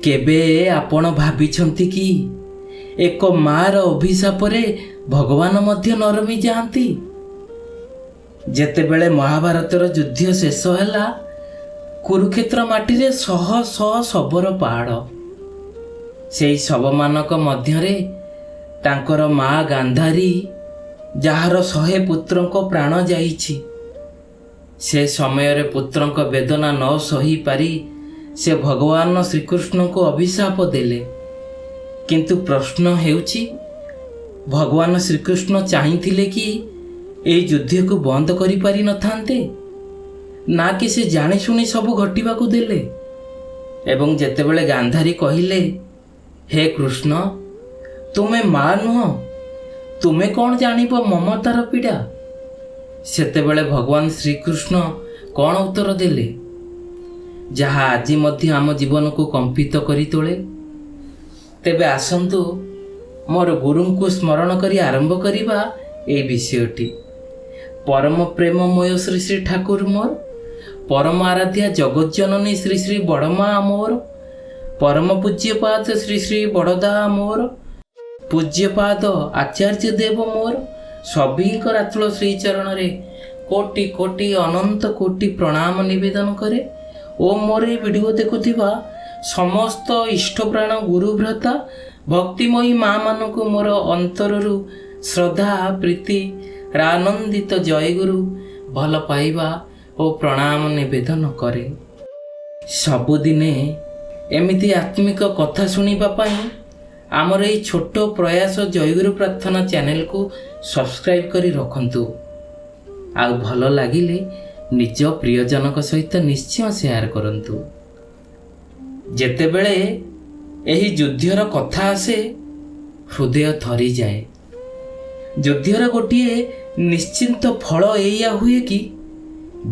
କେବେ ଆପଣ ଭାବିଛନ୍ତି କି ଏକ ମାର ଅଭିଶାପରେ ଭଗବାନ ମଧ୍ୟ ନରମି ଯାଆନ୍ତି? ଯେତେବେଳେ ମହାଭାରତର ଯୁଦ୍ଧ ଶେଷ ହେଲା, କୁରୁକ୍ଷେତ୍ର ମାଟିରେ ଶହ ଶହ ଶବର ପାହାଡ଼। ସେହି ଶବମାନଙ୍କ ମଧ୍ୟରେ ତାଙ୍କର ମା ଗାନ୍ଧାରୀ, ଯାହାର 100 ପୁତ୍ରଙ୍କ ପ୍ରାଣ ଯାଇଛି। ସେ ସମୟରେ ପୁତ୍ରଙ୍କ ବେଦନା ନ ସହିପାରି ସେ ଭଗବାନ ଶ୍ରୀକୃଷ୍ଣଙ୍କୁ ଅଭିଶାପ ଦେଲେ। କିନ୍ତୁ ପ୍ରଶ୍ନ ହେଉଛି, ଭଗବାନ ଶ୍ରୀକୃଷ୍ଣ ଚାହିଁଥିଲେ କି ଏହି ଯୁଦ୍ଧକୁ ବନ୍ଦ କରିପାରିନଥାନ୍ତେ? ନା କି ସେ ଜାଣିଶୁଣି ସବୁ ଘଟିବାକୁ ଦେଲେ? ଏବଂ ଯେତେବେଳେ ଗାନ୍ଧାରୀ କହିଲେ, ହେ କୃଷ୍ଣ, ତୁମେ ମା ନୁହଁ, ତୁମେ କ'ଣ ଜାଣିବ ମମତାର ପୀଡ଼ା? ସେତେବେଳେ ଭଗବାନ ଶ୍ରୀକୃଷ୍ଣ କ'ଣ ଉତ୍ତର ଦେଲେ, ଯାହା ଆଜି ମଧ୍ୟ ଆମ ଜୀବନକୁ କମ୍ପିତ କରି ତୋଳେ? ତେବେ ଆସନ୍ତୁ ମୋର ଗୁରୁଙ୍କୁ ସ୍ମରଣ କରି ଆରମ୍ଭ କରିବା ଏହି ବିଷୟଟି। ପରମ ପ୍ରେମମୟ ଶ୍ରୀ ଶ୍ରୀ ଠାକୁର ମୋର, ପରମ ଆରାଧ୍ୟା ଜଗଜ୍ଜନନୀ ଶ୍ରୀ ଶ୍ରୀ ବଡ଼ମା ମୋର, ପରମ ପୂଜ୍ୟପାଦ ଶ୍ରୀ ଶ୍ରୀ ବଡ଼ଦା ମୋର, ପୂଜ୍ୟପାଦ ଆଚାର୍ଯ୍ୟ ଦେବ ମୋର, ସଭିଙ୍କର ଆତୁଳ ଶ୍ରୀଚରଣରେ କୋଟି କୋଟି ଅନନ୍ତ କୋଟି ପ୍ରଣାମ ନିବେଦନ କରେ। ଓ ମୋର ଏହି ଭିଡ଼ିଓ ଦେଖୁଥିବା ସମସ୍ତ ଇଷ୍ଟପ୍ରାଣ ଗୁରୁଭ୍ରାତା ଭକ୍ତିମୟୀ ମା ମାନଙ୍କୁ ମୋର ଅନ୍ତରରୁ ଶ୍ରଦ୍ଧା ପ୍ରୀତି ଆନନ୍ଦିତ ଜୟଗୁରୁ ଭଲ ପାଇବା ଓ ପ୍ରଣାମ ନିବେଦନ କରେ। ସବୁଦିନେ ଏମିତି ଆତ୍ମିକ କଥା ଶୁଣିବା ପାଇଁ ଆମର ଏହି ଛୋଟ ପ୍ରୟାସ ଜୟଗୁରୁ ପ୍ରାର୍ଥନା ଚ୍ୟାନେଲକୁ ସବସ୍କ୍ରାଇବ୍ କରି ରଖନ୍ତୁ। ଆଉ ଭଲ ଲାଗିଲେ ନିଜ ପ୍ରିୟଜନଙ୍କ ସହିତ ନିଶ୍ଚୟ ସେୟାର କରନ୍ତୁ। ଯେତେବେଳେ ଏହି ଯୁଦ୍ଧର କଥା ଆସେ, ହୃଦୟ ଥରିଯାଏ। ଯୁଦ୍ଧର ଗୋଟିଏ ନିଶ୍ଚିନ୍ତ ଫଳ ଏଇଆ ହୁଏ କି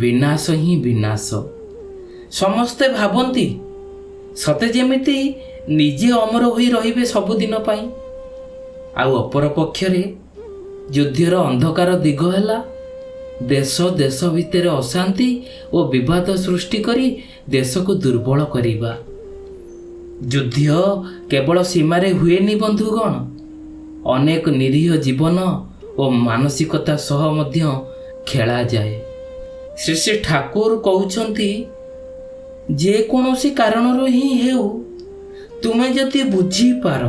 ବିନାଶ ହିଁ ବିନାଶ। ସମସ୍ତେ ଭାବନ୍ତି ସତେ ଯେମିତି ନିଜେ ଅମର ହୋଇ ରହିବେ ସବୁଦିନ ପାଇଁ। ଆଉ ଅପରପକ୍ଷରେ ଯୁଦ୍ଧର ଅନ୍ଧକାର ଦିଗ ହେଲା ଦେଶ ଦେଶ ଭିତରେ ଅଶାନ୍ତି ଓ ବିବାଦ ସୃଷ୍ଟି କରି ଦେଶକୁ ଦୁର୍ବଳ କରିବା। ଯୁଦ୍ଧ କେବଳ ସୀମାରେ ହୁଏନି ବନ୍ଧୁଗଣ, ଅନେକ ନିରୀହ ଜୀବନ ଓ ମାନସିକତା ସହ ମଧ୍ୟ ଖେଳାଯାଏ। ଶ୍ରୀ ଶ୍ରୀ ଠାକୁର କହୁଛନ୍ତି, ଯେକୌଣସି କାରଣରୁ ହିଁ ହେଉ, ତୁମେ ଯଦି ବୁଝିପାର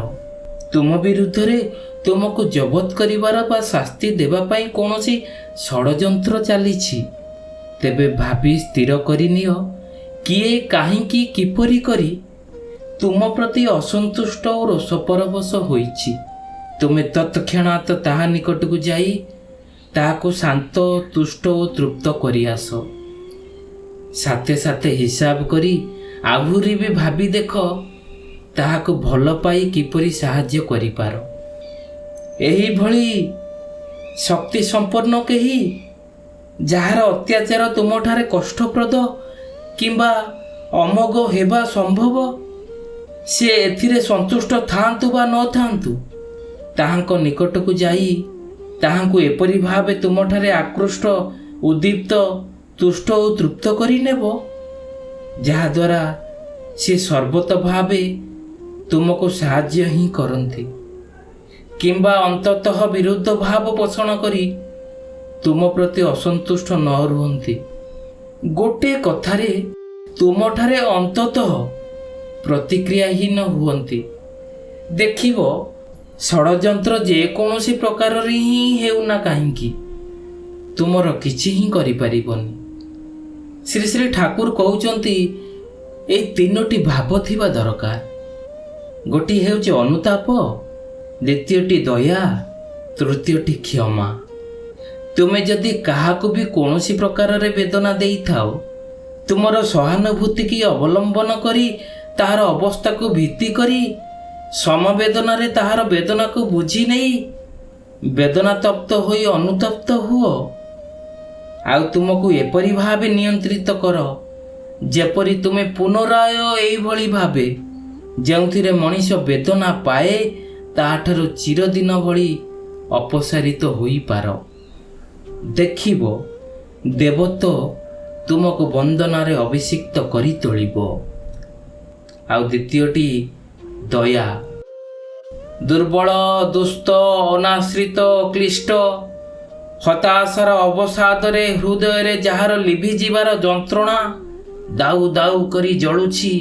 ତୁମ ବିରୁଦ୍ଧରେ ତୁମକୁ ଜବତ କରିବାର ବା ଶାସ୍ତି ଦେବା ପାଇଁ କୌଣସି ଷଡ଼ଯନ୍ତ୍ର ଚାଲିଛି, ତେବେ ଭାବି ସ୍ଥିର କରିନିଅ କିଏ କାହିଁକି କିପରି କରି ତୁମ ପ୍ରତି ଅସନ୍ତୁଷ୍ଟ ଓ ରୋଷପରବଶ ହୋଇଛି। ତୁମେ ତତ୍କ୍ଷଣାତ୍ ତାହା ନିକଟକୁ ଯାଇ ତାହାକୁ ଶାନ୍ତ, ତୁଷ୍ଟ ଓ ତୃପ୍ତ କରି ଆସ। ସାଥେ ସାଥେ ହିସାବ କରି ଆହୁରି ବି ଭାବି ଦେଖ ତାହାକୁ ଭଲ ପାଇ କିପରି ସାହାଯ୍ୟ କରିପାର। ଏହିଭଳି ଶକ୍ତି ସମ୍ପନ୍ନ କେହି, ଯାହାର ଅତ୍ୟାଚାର ତୁମଠାରେ କଷ୍ଟପ୍ରଦ କିମ୍ବା ଅମୋଘ ହେବା ସମ୍ଭବ, ସେ ଏଥିରେ ସନ୍ତୁଷ୍ଟ ଥାଆନ୍ତୁ ବା ନଥାନ୍ତୁ, ତାହାଙ୍କ ନିକଟକୁ ଯାଇ ତାହାଙ୍କୁ ଏପରି ଭାବେ ତୁମଠାରେ ଆକୃଷ୍ଟ, ଉଦ୍ଦୀପ୍ତ, ତୁଷ୍ଟ ଓ ତୃପ୍ତ କରିନେବ, ଯାହାଦ୍ୱାରା ସେ ସର୍ବତ ଭାବେ ତୁମକୁ ସାହାଯ୍ୟ ହିଁ କରନ୍ତି କିମ୍ବା ଅନ୍ତତଃ ବିରୁଦ୍ଧ ଭାବ ପୋଷଣ କରି ତୁମ ପ୍ରତି ଅସନ୍ତୁଷ୍ଟ ନ ରୁହନ୍ତି। ଗୋଟିଏ କଥାରେ ତୁମଠାରେ ଅନ୍ତତଃ ପ୍ରତିକ୍ରିୟାହୀନ ହୁଅନ୍ତି। ଦେଖିବ, ଷଡ଼ଯନ୍ତ୍ର ଯେକୌଣସି ପ୍ରକାରରେ ହିଁ ହେଉନା କାହିଁକି ତୁମର କିଛି ହିଁ କରିପାରିବନି। ଶ୍ରୀ ଶ୍ରୀ ଠାକୁର କହୁଛନ୍ତି, ଏଇ 3ଟି ଭାବ ଥିବା ଦରକାର। ଗୋଟିଏ ହେଉଛି ଅନୁତାପ, ଦ୍ୱିତୀୟଟି ଦୟା, ତୃତୀୟଟି କ୍ଷମା। ତୁମେ ଯଦି କାହାକୁ ବି କୌଣସି ପ୍ରକାରରେ ବେଦନା ଦେଇଥାଅ, ତୁମର ସହାନୁଭୂତିକି ଅବଲମ୍ବନ କରି ତାହାର ଅବସ୍ଥାକୁ ଭିତ୍ତି କରି ସମବେଦନାରେ ତାହାର ବେଦନାକୁ ବୁଝି ନେଇ ବେଦନାତପ୍ତ ହୋଇ ଅନୁତପ୍ତ ହୁଅ। ଆଉ ତୁମକୁ ଏପରି ଭାବେ ନିୟନ୍ତ୍ରିତ କର ଯେପରି ତୁମେ ପୁନରାୟ ଏଇଭଳି ଭାବେ ଯେଉଁଥିରେ ମଣିଷ ବେଦନା ପାଏ ତାହାଠାରୁ ଚିରଦିନ ଭଳି ଅପସାରିତ ହୋଇପାର। ଦେଖିବ, ଦେବତ୍ୱ ତୁମକୁ ବନ୍ଦନାରେ ଅଭିଷିକ୍ତ କରି ତୋଳିବ। ଆଉ ଦ୍ୱିତୀୟଟି ଦୟା। ଦୁର୍ବଳ, ଦୁଷ୍ଟ, ଅନାଶ୍ରିତ, କ୍ଲିଷ୍ଟ, ହତାଶାର ଅବସାଦରେ ହୃଦୟରେ ଯାହାର ଲିଭିଯିବାର ଯନ୍ତ୍ରଣା ଦାଉ ଦାଉ କରି ଜଳୁଛି,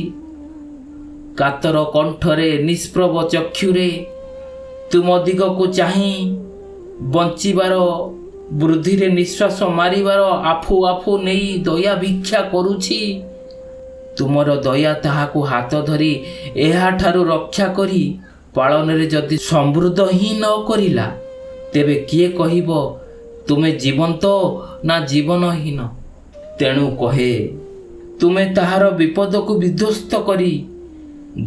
କାତର କଣ୍ଠରେ ନିଷ୍ପ୍ରଭ ଚକ୍ଷୁରେ ତୁମ ଦିଗକୁ ଚାହିଁ ବଞ୍ଚିବାର ବୃଦ୍ଧିରେ ନିଶ୍ୱାସ ମାରିବାର ଆଫୁ ଆଫୁ ନେଇ ଦୟା ଭିକ୍ଷା କରୁଛି। ତୁମର ଦୟା ତାହାକୁ ହାତ ଧରି ଏହାଠାରୁ ରକ୍ଷା କରି ପାଳନରେ ଯଦି ସମୃଦ୍ଧ ହିଁ ନ କରିଲା, ତେବେ କିଏ କହିବ ତୁମେ ଜୀବନ୍ତ ନା ଜୀବନହୀନ? ତେଣୁ କହେ, ତୁମେ ତାହାର ବିପଦକୁ ବିଧ୍ୱସ୍ତ କରି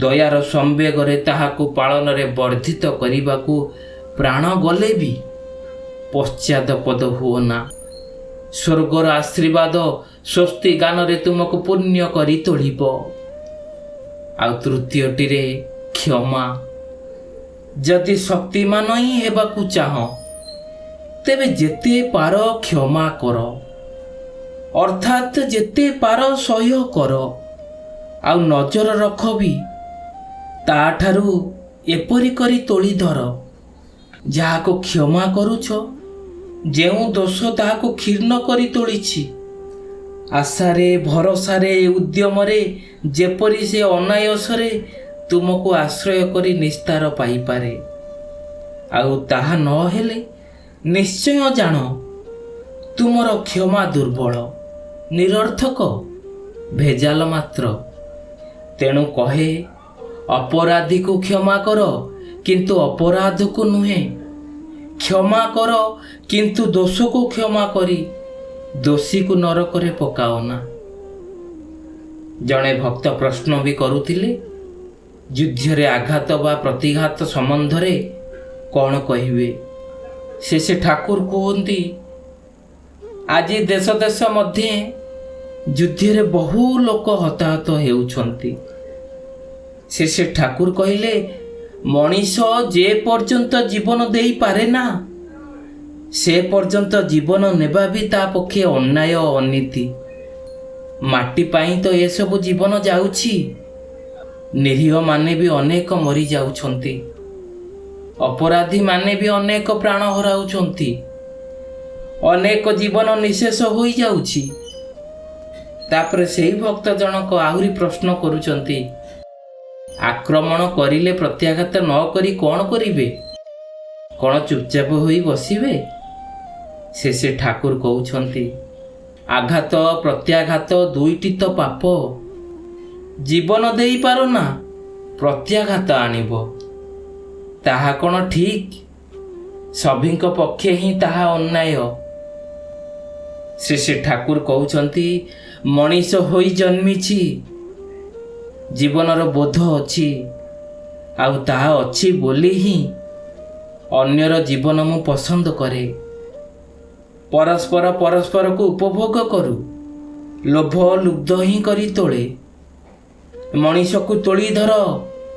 ଦୟାର ସମ୍ବେଗରେ ତାହାକୁ ପାଳନରେ ବର୍ଦ୍ଧିତ କରିବାକୁ ପ୍ରାଣ ଗଲେ ବି ପଶ୍ଚାଦପଦ ହୁଅ ନା। ସ୍ୱର୍ଗର ଆଶୀର୍ବାଦ ସ୍ୱସ୍ତି ଗାନରେ ତୁମକୁ ପୁଣ୍ୟ କରି ତୋଳିବ। ଆଉ ତୃତୀୟଟିରେ କ୍ଷମା। ଯଦି ଶକ୍ତିମାନ ହିଁ ହେବାକୁ ଚାହଁ, ତେବେ ଯେତେ ପାର କ୍ଷମା କର, ଅର୍ଥାତ୍ ଯେତେ ପାର ସହ୍ୟ କର। ଆଉ ନଜର ରଖ ବି ତାଠାରୁ ଏପରି କରି ତୋଳି ଧର, ଯାହାକୁ କ୍ଷମା କରୁଛ ଯେଉଁ ଦୋଷ ତାହାକୁ କ୍ଷୀର୍ଣ୍ଣ କରି ତୋଳିଛି। ଆଶାରେ, ଭରସାରେ, ଉଦ୍ୟମରେ ଯେପରି ସେ ଅନାୟାସରେ ତୁମକୁ ଆଶ୍ରୟ କରି ନିସ୍ତାର ପାଇପାରେ। ଆଉ ତାହା ନହେଲେ ନିଶ୍ଚୟ ଜାଣ, ତୁମର କ୍ଷମା ଦୁର୍ବଳ, ନିରର୍ଥକ, ଭେଜାଲ ମାତ୍ର। ତେଣୁ କହେ, ଅପରାଧୀକୁ କ୍ଷମା କର କିନ୍ତୁ ଅପରାଧକୁ ନୁହେଁ। କ୍ଷମା କର କିନ୍ତୁ ଦୋଷକୁ କ୍ଷମା କରି ଦୋଷୀକୁ ନରକରେ ପକାଅ ନା। ଜଣେ ଭକ୍ତ ପ୍ରଶ୍ନ ବି କରୁଥିଲେ, ଯୁଦ୍ଧରେ ଆଘାତ ବା ପ୍ରତିଘାତ ସମ୍ବନ୍ଧରେ କ'ଣ କହିବେ? ସେ ଠାକୁର କୁହନ୍ତି, ଆଜି ଦେଶ ଦେଶ ମଧ୍ୟରେ ଯୁଦ୍ଧରେ ବହୁ ଲୋକ ହତାହତ ହେଉଛନ୍ତି। ସେ ଠାକୁର କହିଲେ, ମଣିଷ ଯେ ପର୍ଯ୍ୟନ୍ତ ଜୀବନ ଦେଇପାରେ ନା, ସେ ପର୍ଯ୍ୟନ୍ତ ଜୀବନ ନେବା ବି ତା ପକ୍ଷେ ଅନ୍ୟାୟ, ଅନୀତି। ମାଟି ପାଇଁ ତ ଏସବୁ ଜୀବନ ଯାଉଛି। ନିରୀହମାନେ ବି ଅନେକ ମରିଯାଉଛନ୍ତି, ଅପରାଧୀମାନେ ବି ଅନେକ ପ୍ରାଣ ହରାଉଛନ୍ତି, ଅନେକ ଜୀବନ ନିଶେଷ ହୋଇଯାଉଛି। ତାପରେ ସେହି ଭକ୍ତ ଜଣକ ଆହୁରି ପ୍ରଶ୍ନ କରୁଛନ୍ତି, ଆକ୍ରମଣ କରିଲେ ପ୍ରତ୍ୟାଘାତ ନ କରି କ'ଣ କରିବେ? କ'ଣ ଚୁପଚାପ ହୋଇ ବସିବେ? ସେ ଠାକୁର କହୁଛନ୍ତି, ଆଘାତ ପ୍ରତ୍ୟାଘାତ ଦୁଇଟି ତ ପାପ। ଜୀବନ ଦେଇପାର ନା, ପ୍ରତ୍ୟାଘାତ ଆଣିବ, ତାହା କ'ଣ ଠିକ୍? ସଭିଙ୍କ ପକ୍ଷେ ହିଁ ତାହା ଅନ୍ୟାୟ। ସେ ଠାକୁର କହୁଛନ୍ତି, ମଣିଷ ହୋଇ ଜନ୍ମିଛି, ଜୀବନର ବୋଧ ଅଛି, ଆଉ ତାହା ଅଛି ବୋଲି ହିଁ ଅନ୍ୟର ଜୀବନ ମୁଁ ପସନ୍ଦ କରେ। ପରସ୍ପରକୁ ଉପଭୋଗ କରୁ, ଲୋଭ ଲୁବ୍ଧ ହିଁ କରି ତୋଳେ। ମଣିଷକୁ ତୋଳି ଧର,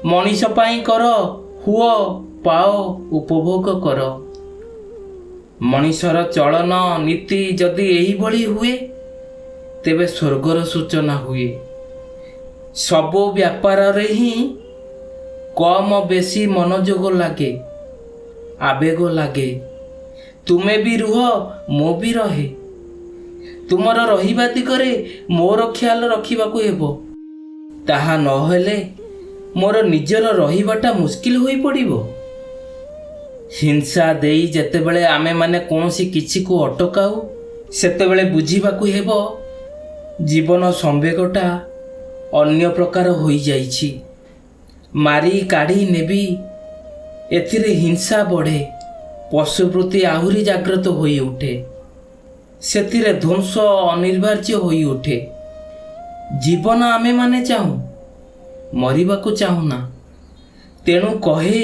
ମଣିଷ ପାଇଁ କର, ହୁଅ, ପାଅ, ଉପଭୋଗ କର। ମଣିଷର ଚଳନ ନୀତି ଯଦି ଏହିଭଳି ହୁଏ, ତେବେ ସ୍ୱର୍ଗର ସୂଚନା ହୁଏ। ସବୁ ବ୍ୟାପାରରେ ହିଁ କମ ବେଶୀ ମନୋଯୋଗ ଲାଗେ, ଆବେଗ ଲାଗେ। ତୁମେ ବି ରୁହ, ମୁଁ ବି ରହେ। ତୁମର ରହିବା ଦିଗରେ ମୋର ଖ୍ୟାଲ ରଖିବାକୁ ହେବ। ତାହା ନହେଲେ ମୋର ନିଜର ରହିବାଟା ମୁସ୍କିଲ ହୋଇପଡ଼ିବ। ହିଂସା ଦେଇ ଯେତେବେଳେ ଆମେମାନେ କୌଣସି କିଛିକୁ ଅଟକାଉ, ସେତେବେଳେ ବୁଝିବାକୁ ହେବ ଜୀବନ ସମ୍ବେଗଟା ଅନ୍ୟ ପ୍ରକାର ହୋଇଯାଇଛି। ମାରି କାଢ଼ି ନେବି, ଏଥିରେ ହିଂସା ବଢ଼େ, ପଶୁବୃତ୍ତି ଆହୁରି ଜାଗ୍ରତ ହୋଇ ଉଠେ, ସେଥିରେ ଧ୍ୱଂସ ଅନିବାର୍ଯ୍ୟ ହୋଇ ଉଠେ। ଜୀବନ ଆମେମାନେ ଚାହୁଁ, ମରିବାକୁ ଚାହୁଁନା। ତେଣୁ କହେ,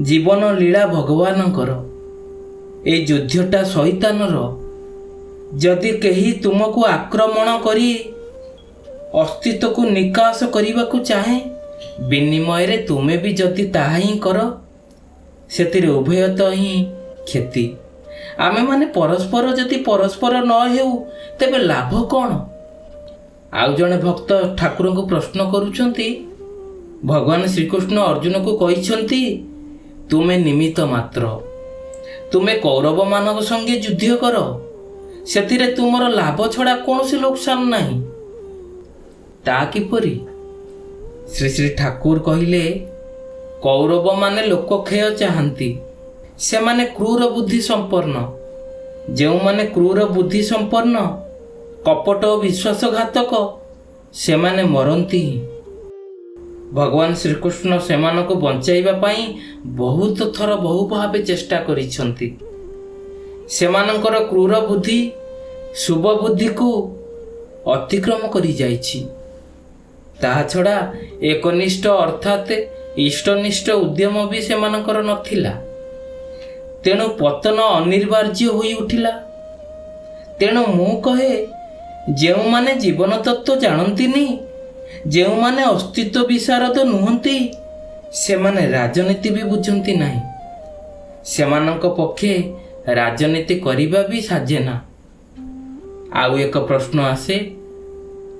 ଜୀବନ ଲୀଳା ଭଗବାନଙ୍କର, এই ଯୁଦ୍ଧଟା ଶୈତାନର। ଯଦି କେହି ତୁମକୁ ଆକ୍ରମଣ କରି ଅସ୍ତିତ୍ୱକୁ ନିକାଶ କରିବାକୁ ଚାହେଁ, ବିନିମୟରେ ତୁମେ ବି ଯଦି ତାହା ହିଁ କର, ସେଥିରେ ଉଭୟତ ହିଁ କ୍ଷତି। ଆମେମାନେ ପରସ୍ପର ଯଦି ପରସ୍ପର ନ ହେଉ, ତେବେ ଲାଭ କ'ଣ? ଆଉ ଜଣେ ଭକ୍ତ ଠାକୁରଙ୍କୁ ପ୍ରଶ୍ନ କରୁଛନ୍ତି, ଭଗବାନ ଶ୍ରୀକୃଷ୍ଣ ଅର୍ଜୁନକୁ କହିଛନ୍ତି, ତୁମେ ନିମିତ୍ତ ମାତ୍ର। ତୁମେ କୌରବମାନଙ୍କ ସଙ୍ଗେ ଯୁଦ୍ଧ କର, ସେଥିରେ ତୁମର ଲାଭ ଛଡ଼ା କୌଣସି ଲୋକସାନ ନାହିଁ। ତା କିପରି? ଶ୍ରୀ ଶ୍ରୀ ଠାକୁର କହିଲେ, କୌରବମାନେ ଲୋକକ୍ଷୟ ଚାହାନ୍ତି। ସେମାନେ କ୍ରୂର ବୁଦ୍ଧି ସମ୍ପନ୍ନ। ଯେଉଁମାନେ କ୍ରୂର ବୁଦ୍ଧି ସମ୍ପନ୍ନ, କପଟ ଓ ବିଶ୍ୱାସଘାତକ, ସେମାନେ ମରନ୍ତି। ଭଗବାନ ଶ୍ରୀକୃଷ୍ଣ ସେମାନଙ୍କୁ ବଞ୍ଚାଇବା ପାଇଁ ବହୁତ ଥର ବହୁ ଭାବେ ଚେଷ୍ଟା କରିଛନ୍ତି। ସେମାନଙ୍କର କ୍ରୂର ବୁଦ୍ଧି ଶୁଭ ବୁଦ୍ଧିକୁ ଅତିକ୍ରମ କରିଯାଇଛି। ତାହା ଛଡ଼ା ଏକନିଷ୍ଠ ଅର୍ଥାତ୍ ଇଷ୍ଟନିଷ୍ଠ ଉଦ୍ୟମ ବି ସେମାନଙ୍କର ନଥିଲା। ତେଣୁ ପତନ ଅନିବାର୍ଯ୍ୟ ହୋଇ ଉଠିଲା। ତେଣୁ ମୁଁ କହେ, ଯେଉଁମାନେ ଜୀବନ ତତ୍ତ୍ୱ ଜାଣନ୍ତିନି, ଯେଉଁମାନେ ଅସ୍ତିତ୍ୱ ବିଶାରଦ ନୁହନ୍ତି, ସେମାନେ ରାଜନୀତି ବି ବୁଝନ୍ତି ନାହିଁ। ସେମାନଙ୍କ ପକ୍ଷେ ରାଜନୀତି କରିବା ବି ସାଜେନା। ଆଉ ଏକ ପ୍ରଶ୍ନ ଆସେ,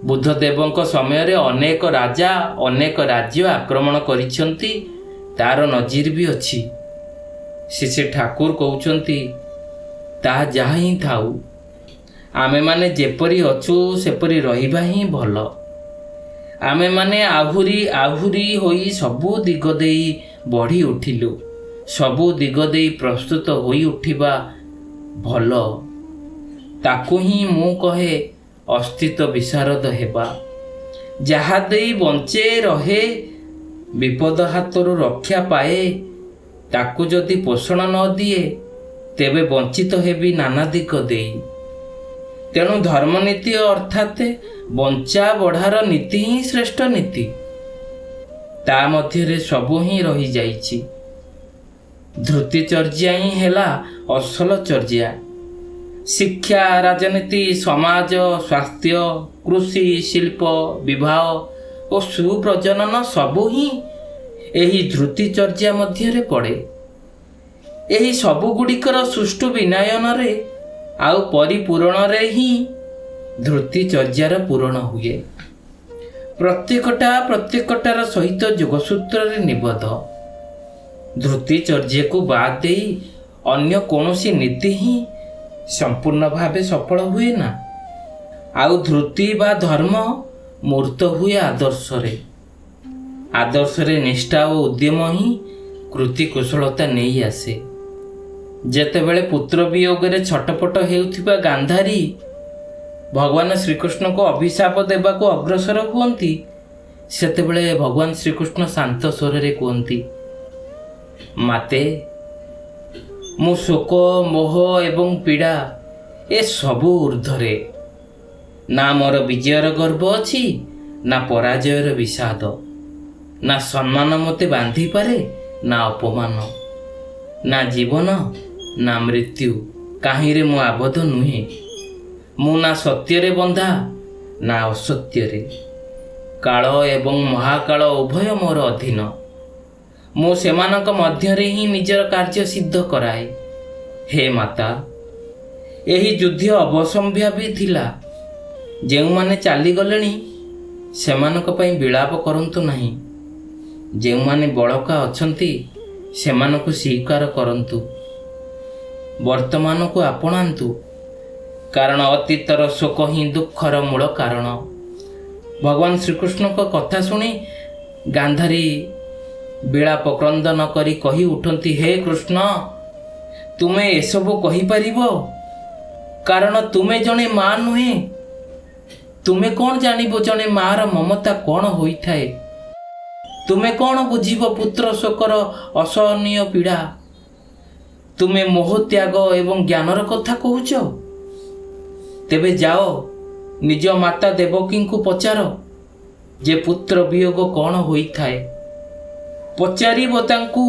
ବୁଦ୍ଧଦେବଙ୍କ ସମୟରେ ଅନେକ ରାଜା ଅନେକ ରାଜ୍ୟ ଆକ୍ରମଣ କରିଛନ୍ତି, ତାର ନଜିର ବି ଅଛି। ଶ୍ରୀ ଠାକୁର କହୁଛନ୍ତି, ତାହା ଯାହା ହିଁ ଥାଉ, ଆମେମାନେ ଯେପରି ଅଛୁ ସେପରି ରହିବା ହିଁ ଭଲ। ଆମେମାନେ ଆହୁରି ଆହୁରି ହୋଇ ସବୁ ଦିଗ ଦେଇ ବଢ଼ି ଉଠିଲୁ। ସବୁ ଦିଗ ଦେଇ ପ୍ରସ୍ତୁତ ହୋଇ ଉଠିବା ଭଲ। ତାକୁ ହିଁ ମୁଁ କହେ ଅସ୍ତିତ୍ୱ ବିଶାରଦ ହେବା। ଯାହା ଦେଇ ବଞ୍ଚେ ରହେ, ବିପଦ ହାତରୁ ରକ୍ଷା ପାଏ, ତାକୁ ଯଦି ପୋଷଣ ନ ଦିଏ, ତେବେ ବଞ୍ଚିତ ହେବି ନାନା ଦିଗ ଦେଇ। ତେଣୁ ଧର୍ମନୀତି ଅର୍ଥାତ୍ ବଞ୍ଚା ବଢ଼ାର ନୀତି ହିଁ ଶ୍ରେଷ୍ଠ ନୀତି। ତା ମଧ୍ୟରେ ସବୁ ହିଁ ରହିଯାଇଛି। ଧୃତିଚର୍ଯ୍ୟା ହିଁ ହେଲା ଅସଲ ଚର୍ଯ୍ୟା। ଶିକ୍ଷା, ରାଜନୀତି, ସମାଜ, ସ୍ୱାସ୍ଥ୍ୟ, କୃଷି, ଶିଳ୍ପ, ବିବାହ ଓ ସୁପ୍ରଜନନ ସବୁ ହିଁ ଏହି ଧୃତିଚର୍ଯ୍ୟା ମଧ୍ୟରେ ପଡ଼େ। ଏହି ସବୁଗୁଡ଼ିକର ସୁଷ୍ଠୁ ବିନୟନରେ ଆଉ ପରିପୂରଣରେ ହିଁ ଧୃତିଚର୍ଯ୍ୟାର ପୂରଣ ହୁଏ। ପ୍ରତ୍ୟେକଟାର ସହିତ ଯୋଗସୂତ୍ରରେ ନିବଦ୍ଧ। ଧୃତିଚର୍ଯ୍ୟାକୁ ବାଦ ଦେଇ ଅନ୍ୟ କୌଣସି ନୀତି ହିଁ ସମ୍ପୂର୍ଣ୍ଣ ଭାବେ ସଫଳ ହୁଏ ନା। ଆଉ ଧୃତି ବା ଧର୍ମ ମୂର୍ତ୍ତ ହୁଏ ଆଦର୍ଶରେ। ଆଦର୍ଶରେ ନିଷ୍ଠା ଓ ଉଦ୍ୟମ ହିଁ କୃତି କୁଶଳତା ନେଇ ଆସେ। ଯେତେବେଳେ ପୁତ୍ର ବିୟୋଗରେ ଛଟପଟ ହେଉଥିବା ଗାନ୍ଧାରୀ ଭଗବାନ ଶ୍ରୀକୃଷ୍ଣଙ୍କୁ ଅଭିଶାପ ଦେବାକୁ ଅଗ୍ରସର ହୁଅନ୍ତି, ସେତେବେଳେ ଭଗବାନ ଶ୍ରୀକୃଷ୍ଣ ଶାନ୍ତ ସ୍ୱରରେ କୁହନ୍ତି, ମାତେ, ମୁଁ ଶୋକ, ମୋହ ଏବଂ ପୀଡ଼ା ଏସବୁ ଉର୍ଦ୍ଧ୍ୱରେ। ନା ମୋର ବିଜୟର ଗର୍ବ ଅଛି, ନା ପରାଜୟର ବିଷାଦ। ନା ସମ୍ମାନ ମୋତେ ବାନ୍ଧିପାରେ, ନା ଅପମାନ। ନା ଜୀବନ, ନା ମୃତ୍ୟୁ କାହିଁରେ ମୁଁ ଆବଦ୍ଧ ନୁହେଁ। ମୁଁ ନା ସତ୍ୟରେ ବନ୍ଧା, ନା ଅସତ୍ୟରେ। କାଳ ଏବଂ ମହାକାଳ ଉଭୟ ମୋର ଅଧୀନ। ମୁଁ ସେମାନଙ୍କ ମଧ୍ୟରେ ହିଁ ନିଜର କାର୍ଯ୍ୟ ସିଦ୍ଧ କରାଏ। ହେ ମାତା, ଏହି ଯୁଦ୍ଧ ଅବସମ୍ଭାବୀ ଥିଲା। ଯେଉଁମାନେ ଚାଲିଗଲେଣି, ସେମାନଙ୍କ ପାଇଁ ବିଳାପ କରନ୍ତୁ ନାହିଁ। ଯେଉଁମାନେ ବଳକା ଅଛନ୍ତି, ସେମାନଙ୍କୁ ସ୍ୱୀକାର କରନ୍ତୁ। ବର୍ତ୍ତମାନକୁ ଆପଣାନ୍ତୁ, କାରଣ ଅତୀତର ଶୋକ ହିଁ ଦୁଃଖର ମୂଳ କାରଣ। ଭଗବାନ ଶ୍ରୀକୃଷ୍ଣଙ୍କ କଥା ଶୁଣି ଗାନ୍ଧାରୀ ବିଳାପ କ୍ରନ୍ଦନ କରି କହି ଉଠନ୍ତି, ହେ କୃଷ୍ଣ, ତୁମେ ଏସବୁ କହିପାରିବ? କାରଣ ତୁମେ ଜଣେ ମା ନୁହେଁ। ତୁମେ କ'ଣ ଜାଣିବ ଜଣେ ମାର ମମତା କ'ଣ ହୋଇଥାଏ? ତୁମେ କ'ଣ ବୁଝିବ ପୁତ୍ର ଶୋକର ଅସହନୀୟ ପୀଡ଼ା? ତୁମେ ମୋହ ତ୍ୟାଗ ଏବଂ ଜ୍ଞାନର କଥା କହୁଛ? ତେବେ ଯାଅ, ନିଜ ମାତା ଦେବକୀଙ୍କୁ ପଚାର ଯେ ପୁତ୍ର ବିୟୋଗ କ'ଣ ହୋଇଥାଏ। ପଚାରିବ ତାଙ୍କୁ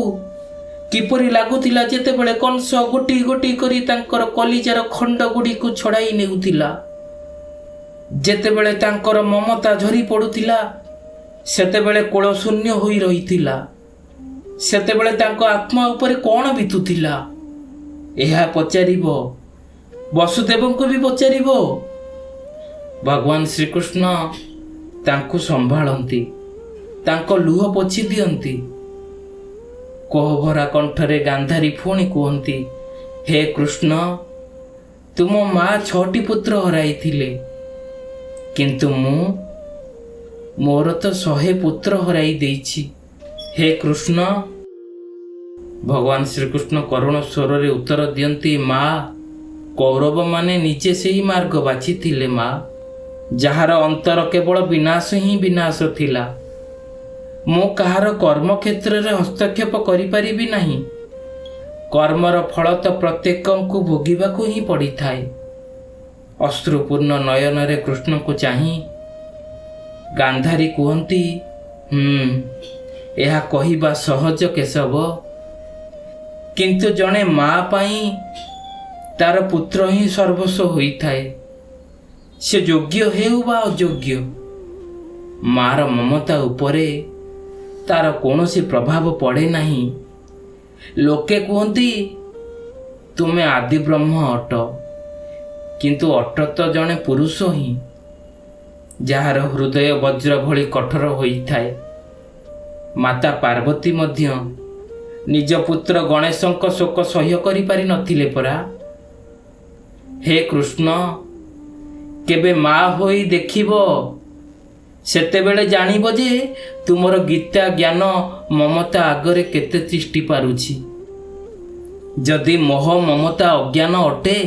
କିପରି ଲାଗୁଥିଲା ଯେତେବେଳେ କଂସ ଗୋଟି ଗୋଟି କରି ତାଙ୍କର କଲିଜାର ଖଣ୍ଡ ଗୁଡ଼ିକୁ ଛଡ଼ାଇ ନେଉଥିଲା। ଯେତେବେଳେ ତାଙ୍କର ମମତା ଝରି ପଡ଼ୁଥିଲା, ସେତେବେଳେ କୋଳ ଶୂନ୍ୟ ହୋଇ ରହିଥିଲା। ସେତେବେଳେ ତାଙ୍କ ଆତ୍ମା ଉପରେ କ'ଣ ବିତୁଥିଲା, ଏହା ପଚାରିବ। ବସୁଦେବଙ୍କୁ ବି ପଚାରିବ। ଭଗବାନ ଶ୍ରୀକୃଷ୍ଣ ତାଙ୍କୁ ସମ୍ଭାଳନ୍ତି। ତାଙ୍କ ଲୁହ ପୋଛି ଦିଅନ୍ତି। କୋହଭରା କଣ୍ଠରେ ଗାନ୍ଧାରୀ ପୁଣି କୁହନ୍ତି, ହେ କୃଷ୍ଣ, ତୁମ ମା 6ଟି ପୁତ୍ର ହରାଇଥିଲେ, କିନ୍ତୁ ମୋର ତ 100 ପୁତ୍ର ହରାଇ ଦେଇଛି। ହେ କୃଷ୍ଣ। ଭଗବାନ ଶ୍ରୀକୃଷ୍ଣ କରୁଣ ସ୍ୱରରେ ଉତ୍ତର ଦିଅନ୍ତି, ମା, କୌରବମାନେ ନିଜେ ସେହି ମାର୍ଗ ବାଛିଥିଲେ ମା, ଯାହାର ଅନ୍ତର କେବଳ ବିନାଶ ହିଁ ବିନାଶ ଥିଲା। ମୁଁ କାହାର କର୍ମକ୍ଷେତ୍ରରେ ହସ୍ତକ୍ଷେପ କରିପାରିବି ନାହିଁ। କର୍ମର ଫଳ ତ ପ୍ରତ୍ୟେକଙ୍କୁ ଭୋଗିବାକୁ ହିଁ ପଡ଼ିଥାଏ। ଅଶ୍ରୁପୂର୍ଣ୍ଣ ନୟନରେ କୃଷ୍ଣଙ୍କୁ ଚାହିଁ ଗାନ୍ଧାରୀ କୁହନ୍ତି, ଏହା କହିବା ସହଜ କେଶବ, କିନ୍ତୁ ଜଣେ ମା ପାଇଁ ତାର ପୁତ୍ର ହିଁ ସର୍ବସ୍ୱ ହୋଇଥାଏ। ସେ ଯୋଗ୍ୟ ହେଉ ବା ଅଯୋଗ୍ୟ, ମାର ମମତା ଉପରେ ତାର କୌଣସି ପ୍ରଭାବ ପଡ଼େ ନାହିଁ। ଲୋକେ କୁହନ୍ତି, ତୁମେ ଆଦି ବ୍ରହ୍ମ ଅଟ, କିନ୍ତୁ ଅଟ ତ ଜଣେ ପୁରୁଷ ହିଁ, ଯାହାର ହୃଦୟ ବଜ୍ର ଭଳି କଠୋର ହୋଇଥାଏ। ମାତା ପାର୍ବତୀ ମଧ୍ୟ ନିଜ ପୁତ୍ର ଗଣେଶଙ୍କ ଶୋକ ସହ୍ୟ କରିପାରି ନଥିଲେ ପରା। ହେ କୃଷ୍ଣ, କେବେ ମା ହୋଇ ଦେଖିବ, ସେତେବେଳେ ଜାଣିବ ଯେ ତୁମର ଗୀତା ଜ୍ଞାନ ମମତା ଆଗରେ କେତେ ତିଷ୍ଠି ପାରୁଛି। ଯଦି ମୋହ ମମତା ଅଜ୍ଞାନ ଅଟେ,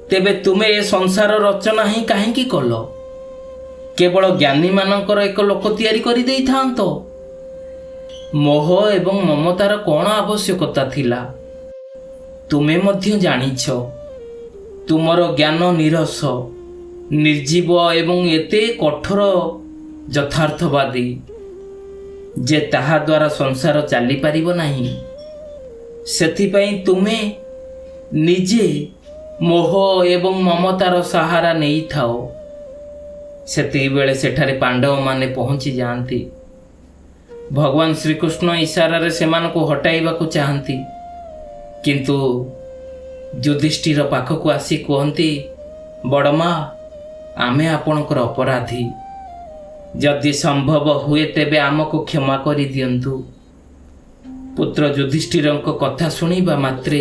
ତେବେ ତୁମେ ଏ ସଂସାର ରଚନା ହିଁ କାହିଁକି କଲ? କେବଳ ଜ୍ଞାନୀମାନଙ୍କର ଏକ ଲୋକ ତିଆରି କରିଦେଇଥାନ୍ତ। ମୋହ ଏବଂ ମମତାର କ'ଣ ଆବଶ୍ୟକତା ଥିଲା? ତୁମେ ମଧ୍ୟ ଜାଣିଛ, ତୁମର ଜ୍ଞାନ ନିରସ, ନିର୍ଜୀବ ଏବଂ ଏତେ କଠୋର ଯଥାର୍ଥବାଦୀ ଯେ ତାହା ଦ୍ୱାରା ସଂସାର ଚାଲିପାରିବ ନାହିଁ। ସେଥିପାଇଁ ତୁମେ ନିଜେ ମୋହ ଏବଂ ମମତାର ସାହାରା ନେଇଥାଅ। ସେତିକିବେଳେ ସେଠାରେ ପାଣ୍ଡବମାନେ ପହଞ୍ଚି ଯାଆନ୍ତି। ଭଗବାନ ଶ୍ରୀକୃଷ୍ଣ ଇଶାରାରେ ସେମାନଙ୍କୁ ହଟାଇବାକୁ ଚାହାନ୍ତି, କିନ୍ତୁ ଯୁଧିଷ୍ଠିର ପାଖକୁ ଆସି କୁହନ୍ତି, ବଡ଼ମା, ଆମେ ଆପଣଙ୍କର ଅପରାଧୀ। ଯଦି ସମ୍ଭବ ହୁଏ ତେବେ ଆମକୁ କ୍ଷମା କରିଦିଅନ୍ତୁ। ପୁତ୍ର ଯୁଧିଷ୍ଠିରଙ୍କ କଥା ଶୁଣିବା ମାତ୍ରେ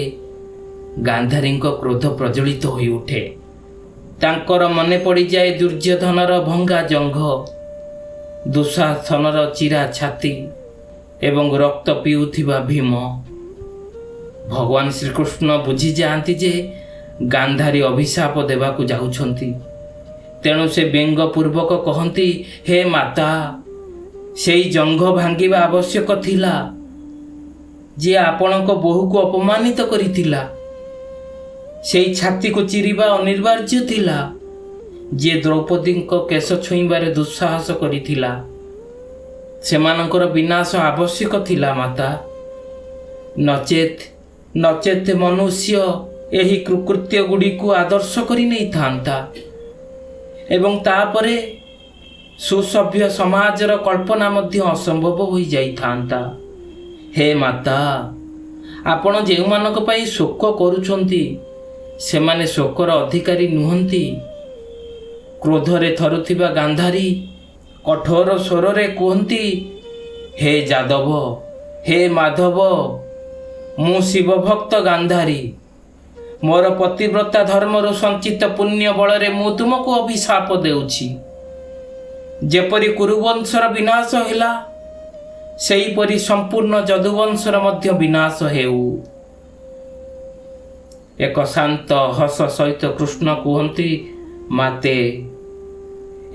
ଗାନ୍ଧାରୀଙ୍କ କ୍ରୋଧ ପ୍ରଜ୍ୱଳିତ ହୋଇଉଠେ। ତାଙ୍କର ମନେ ପଡ଼ିଯାଏ ଦୁର୍ଯ୍ୟୋଧନର ଭଙ୍ଗା ଜଙ୍ଘ, ଦୁଃଶାସନର ଚିରା ଛାତି ଏବଂ ରକ୍ତ ପିଉଥିବା ଭୀମ। ଭଗବାନ ଶ୍ରୀକୃଷ୍ଣ ବୁଝିଯାଆନ୍ତି ଯେ ଗାନ୍ଧାରୀ ଅଭିଶାପ ଦେବାକୁ ଯାଉଛନ୍ତି। ତେଣୁ ସେ ବ୍ୟଙ୍ଗପୂର୍ବକ କହନ୍ତି, ହେ ମାତା, ସେଇ ଜଙ୍ଘ ଭାଙ୍ଗିବା ଆବଶ୍ୟକ ଥିଲା ଯିଏ ଆପଣଙ୍କ ବୋହୂକୁ ଅପମାନିତ କରିଥିଲା। ସେଇ ଛାତିକୁ ଚିରିବା ଅନିବାର୍ଯ୍ୟ ଥିଲା ଯିଏ ଦ୍ରୌପଦୀଙ୍କ କେଶ ଛୁଇଁବାରେ ଦୁଃସାହସ କରିଥିଲା। ସେମାନଙ୍କର ବିନାଶ ଆବଶ୍ୟକ ଥିଲା ମାତା। ନଚେତ୍ ମନୁଷ୍ୟ ଏହି କୃକୃତ୍ୟ ଗୁଡ଼ିକୁ ଆଦର୍ଶ କରି ନେଇଥାନ୍ତା ଏବଂ ତାପରେ ସୁସଭ୍ୟ ସମାଜର କଳ୍ପନା ମଧ୍ୟ ଅସମ୍ଭବ ହୋଇଯାଇଥାନ୍ତା। ହେ ମାତା, ଆପଣ ଯେଉଁମାନଙ୍କ ପାଇଁ ଶୋକ କରୁଛନ୍ତି ସେମାନେ ଶୋକର ଅଧିକାରୀ ନୁହନ୍ତି। କ୍ରୋଧରେ ଥରୁଥିବା ଗାନ୍ଧାରୀ କଠୋର ସ୍ୱରରେ କୁହନ୍ତି, ହେ ଯାଦବ, ହେ ମାଧବ, ମୁଁ ଶିବଭକ୍ତ ଗାନ୍ଧାରୀ। ମୋର ପତିବ୍ରତା ଧର୍ମରୁ ସଞ୍ଚିତ ପୁଣ୍ୟ ବଳରେ ମୁଁ ତୁମକୁ ଅଭିଶାପ ଦେଉଛି। ଯେପରି କୁରୁବଂଶର ବିନାଶ ହେଲା, ସେହିପରି ସମ୍ପୂର୍ଣ୍ଣ ଯଦୁବଂଶର ମଧ୍ୟ ବିନାଶ ହେଉ। ଏକ ଶାନ୍ତ ହସ ସହିତ କୃଷ୍ଣ କୁହନ୍ତି, ମାତେ,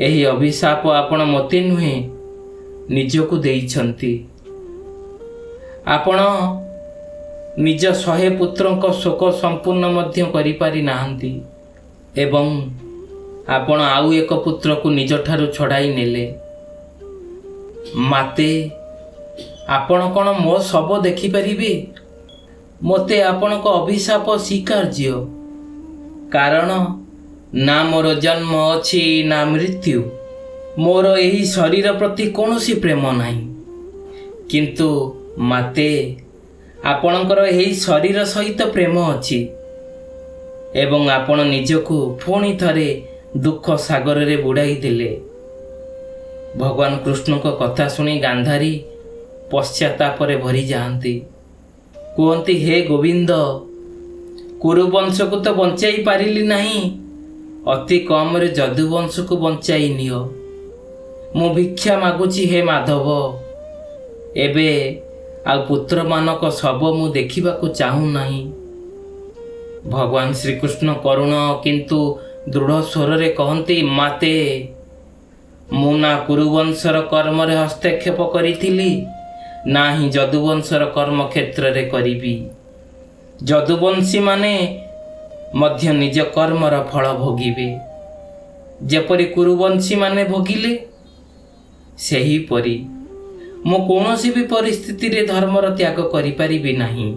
ଏହି ଅଭିଶାପ ଆପଣ ମୋତେ ନୁହେଁ ନିଜକୁ ଦେଇଛନ୍ତି। ଆପଣ ନିଜ 100 ପୁତ୍ରଙ୍କ ଶୋକ ସମ୍ପୂର୍ଣ୍ଣ ମଧ୍ୟ କରିପାରି ନାହାନ୍ତି ଏବଂ ଆପଣ ଆଉ ଏକ ପୁତ୍ରକୁ ନିଜଠାରୁ ଛଡ଼ାଇ ନେଲେ। ମାତେ, ଆପଣ କ'ଣ ମୋ ଶବ ଦେଖିପାରିବେ? ମୋତେ ଆପଣଙ୍କ ଅଭିଶାପ ସ୍ୱୀକାର୍ଯ୍ୟ, କାରଣ ନା ମୋର ଜନ୍ମ ଅଛି ନା ମୃତ୍ୟୁ। ମୋର ଏହି ଶରୀର ପ୍ରତି କୌଣସି ପ୍ରେମ ନାହିଁ। କିନ୍ତୁ ମାତେ, ଆପଣଙ୍କର ଏହି ଶରୀର ସହିତ ପ୍ରେମ ଅଛି ଏବଂ ଆପଣ ନିଜକୁ ପୁଣି ଥରେ ଦୁଃଖ ସାଗରରେ ବୁଡ଼ାଇ ଦେଲେ। ଭଗବାନ କୃଷ୍ଣଙ୍କ କଥା ଶୁଣି ଗାନ୍ଧାରୀ ପଶ୍ଚାତାପରେ ଭରି ଯାଆନ୍ତି। କୁହନ୍ତି, ହେ ଗୋବିନ୍ଦ, କୁରୁବଂଶକୁ ତ ବଞ୍ଚାଇ ପାରିଲି ନାହିଁ, ଅତି କମରେ ଯଦୁବଂଶକୁ ବଞ୍ଚାଇ ନିଅ। ମୁଁ ଭିକ୍ଷା ମାଗୁଛି ହେ ମାଧବ। ଏବେ ଆଉ ପୁତ୍ରମାନଙ୍କ ଶବ ମୁଁ ଦେଖିବାକୁ ଚାହୁଁନାହିଁ। ଭଗବାନ ଶ୍ରୀକୃଷ୍ଣ କରୁଣ କିନ୍ତୁ ଦୃଢ଼ ସ୍ୱରରେ କହନ୍ତି, ମାତେ, ମୁଁ ନା କୁରୁବଂଶର କର୍ମରେ ହସ୍ତକ୍ଷେପ କରିଥିଲି, ନାହିଁ ଯଦୁବଂଶର କର୍ମକ୍ଷେତ୍ରରେ କରିବି। ଯଦୁବଂଶୀମାନେ ମଧ୍ୟ ନିଜ କର୍ମର ଫଳ ଭୋଗିବେ। ଯେପରି କୁରୁବଂଶୀମାନେ ଭୋଗିଲେ, ସେହିପରି ମୁଁ କୌଣସି ବି ପରିସ୍ଥିତିରେ ଧର୍ମର ତ୍ୟାଗ କରିପାରିବି ନାହିଁ।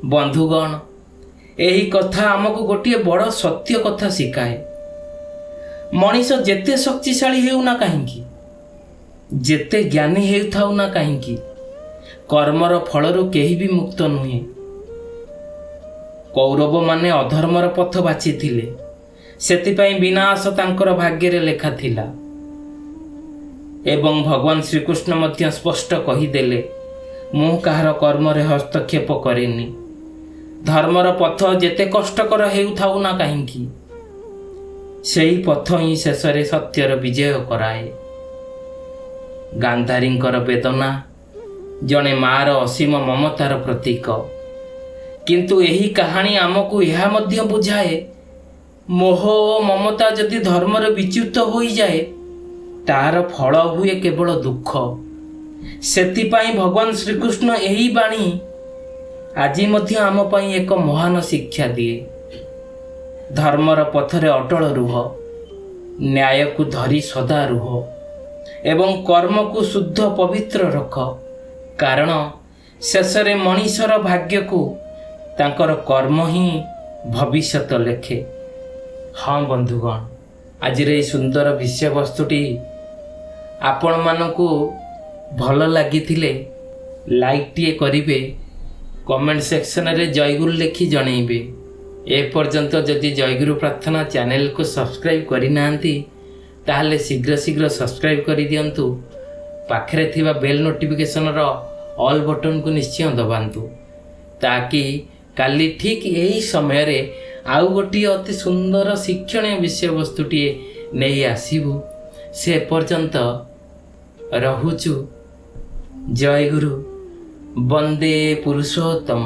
ବନ୍ଧୁଗଣ, ଏହି କଥା ଆମକୁ ଗୋଟିଏ ବଡ଼ ସତ୍ୟ କଥା ଶିଖାଏ। ମଣିଷ ଯେତେ ଶକ୍ତିଶାଳୀ ହେଉନା କାହିଁକି, ଯେତେ ଜ୍ଞାନୀ ହେଉଥାଉ ନା କାହିଁକି, କର୍ମର ଫଳରୁ କେହି ବି ମୁକ୍ତ ନୁହେଁ। କୌରବମାନେ ଅଧର୍ମର ପଥ ବାଛିଥିଲେ, ସେଥିପାଇଁ ବିନାଶ ତାଙ୍କର ଭାଗ୍ୟରେ ଲେଖା ଥିଲା। ଏବଂ ଭଗବାନ ଶ୍ରୀକୃଷ୍ଣ ମଧ୍ୟ ସ୍ପଷ୍ଟ କହିଦେଲେ, ମୁଁ କାହାର କର୍ମରେ ହସ୍ତକ୍ଷେପ କରେନି। ଧର୍ମର ପଥ ଯେତେ କଷ୍ଟକର ହେଉଥାଉ ନା କାହିଁକି, ସେହି ପଥ ହିଁ ଶେଷରେ ସତ୍ୟର ବିଜୟ କରାଏ। ଗାନ୍ଧାରୀଙ୍କର ବେଦନା ଜଣେ ମାଆର ଅସୀମ ମମତାର ପ୍ରତୀକ। କିନ୍ତୁ ଏହି କାହାଣୀ ଆମକୁ ଏହା ମଧ୍ୟ ବୁଝାଏ, ମୋହ ଓ ମମତା ଯଦି ଧର୍ମରେ ବିଚ୍ୟୁତ ହୋଇଯାଏ, ତାହାର ଫଳ ହୁଏ କେବଳ ଦୁଃଖ। ସେଥିପାଇଁ ଭଗବାନ ଶ୍ରୀକୃଷ୍ଣ ଏହି ବାଣୀ ଆଜି ମଧ୍ୟ ଆମ ପାଇଁ ଏକ ମହାନ ଶିକ୍ଷା ଦିଏ। ଧର୍ମର ପଥରେ ଅଟଳ ରୁହ, ନ୍ୟାୟକୁ ଧରି ସଦା ରୁହ ଏବଂ କର୍ମକୁ ଶୁଦ୍ଧ ପବିତ୍ର ରଖ, କାରଣ ଶେଷରେ ମଣିଷର ଭାଗ୍ୟକୁ ତାଙ୍କର କର୍ମ ହିଁ ଭବିଷ୍ୟତ ଲେଖେ। ହଁ ବନ୍ଧୁଗଣ, ଆଜିର ଏହି ସୁନ୍ଦର ବିଷୟବସ୍ତୁଟି ଆପଣମାନଙ୍କୁ ଭଲ ଲାଗିଥିଲେ ଲାଇକ୍ଟିଏ କରିବେ, କମେଣ୍ଟ ସେକ୍ସନରେ ଜୟଗୁରୁ ଲେଖି ଜଣେଇବେ। ଏପର୍ଯ୍ୟନ୍ତ ଯଦି ଜୟଗୁରୁ ପ୍ରାର୍ଥନା ଚ୍ୟାନେଲକୁ ସବସ୍କ୍ରାଇବ୍ କରିନାହାନ୍ତି, ତାହେଲେ ଶୀଘ୍ର ସବସ୍କ୍ରାଇବ୍ କରିଦିଅନ୍ତୁ। ପାଖରେ ଥିବା ବେଲ୍ ନୋଟିଫିକେସନର ଅଲ୍ ବଟନକୁ ନିଶ୍ଚୟ ଦବାନ୍ତୁ, ତାକି କାଲି ଠିକ୍ ଏହି ସମୟରେ ଆଉ ଗୋଟିଏ ଅତି ସୁନ୍ଦର ଶିକ୍ଷଣୀୟ ବିଷୟବସ୍ତୁଟିଏ ନେଇ ଆସିବୁ। ସେ ପର୍ଯ୍ୟନ୍ତ ରହୁଛୁ। ଜୟ ଗୁରୁ, ବନ୍ଦେ ପୁରୁଷୋତ୍ତମ।